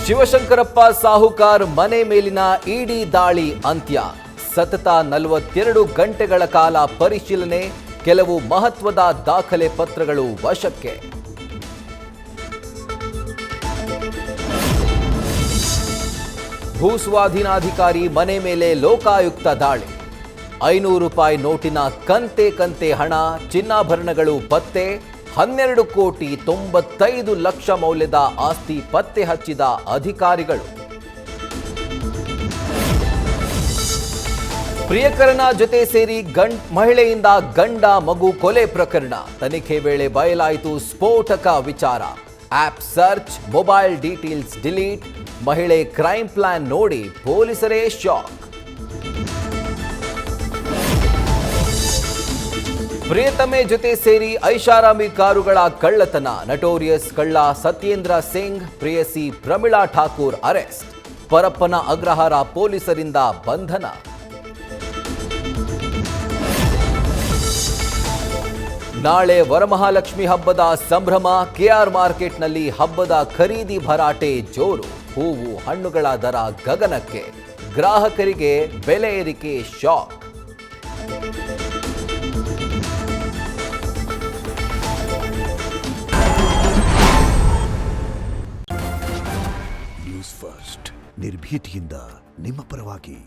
ಶಿವಶಂಕರಪ್ಪ ಸಾಹುಕಾರ್ ಮನೆ ಮೇಲಿನ ಇಡಿ ದಾಳಿ ಅಂತ್ಯ. ಸತತ 42 ಗಂಟೆಗಳ ಕಾಲ ಪರಿಶೀಲನೆ, ಕೆಲವು ಮಹತ್ವದ ದಾಖಲೆ ಪತ್ರಗಳು ವಶಕ್ಕೆ. ಭೂಸ್ವಾಧೀನಾಧಿಕಾರಿ ಮನೆ ಮೇಲೆ ಲೋಕಾಯುಕ್ತ ದಾಳಿ. 500 ರೂಪಾಯಿ ನೋಟಿನ ಕಂತೆ ಹಣ, ಚಿನ್ನಾಭರಣಗಳು ಪತ್ತೆ. 12,95 ಲಕ್ಷ ಮೌಲ್ಯದ ಆಸ್ತಿ ಪತ್ತೆ ಹಚ್ಚಿದ ಅಧಿಕಾರಿಗಳು. ಪ್ರಿಯಕರನ ಜೊತೆ ಸೇರಿ ಮಹಿಳೆಯಿಂದ ಗಂಡ ಮಗು ಕೊಲೆ ಪ್ರಕರಣ. ತನಿಖೆ ವೇಳೆ ಬಯಲಾಯಿತು ಸ್ಫೋಟಕ ವಿಚಾರ. App search, mobile details delete. ಮಹಿಳೆ ಕ್ರೈಮ್ ಪ್ಲಾನ್ ನೋಡಿ ಪೊಲೀಸರೇ ಶಾಕ್. ಪ್ರಿಯತಮೆ ಜೊತೆ ಸೇರಿ ಐಷಾರಾಮಿ ಕಾರುಗಳ ಕಳ್ಳತನ. ನಟೋರಿಯಸ್ ಕಳ್ಳ ಸತ್ಯೇಂದ್ರ ಸಿಂಗ್, ಪ್ರೇಯಸಿ ಪ್ರಮಿಳಾ ಠಾಕೂರ್ ಅರೆಸ್ಟ್. ಪರಪ್ಪನ ಅಗ್ರಹಾರ ಪೊಲೀಸರಿಂದ ಬಂಧನ. ನಾಳೆ ವರಮಹಾಲಕ್ಷ್ಮಿ ಹಬ್ಬದ ಸಂಭ್ರಮ. ಕೆಆರ್ ಮಾರ್ಕೆಟ್ನಲ್ಲಿ ಹಬ್ಬದ ಖರೀದಿ ಭರಾಟೆ ಜೋರು. ಹೂವು ಹಣ್ಣುಗಳ ದರ ಗಗನಕ್ಕೆ. ಗ್ರಾಹಕರಿಗೆ ಬೆಲೆ ಏರಿಕೆ ಶಾಕ್. ನ್ಯೂಸ್ ಫಸ್ಟ್ ನಿರ್ಭೀತಿಯಿಂದ ನಿಮ್ಮ ಪರವಾಗಿ.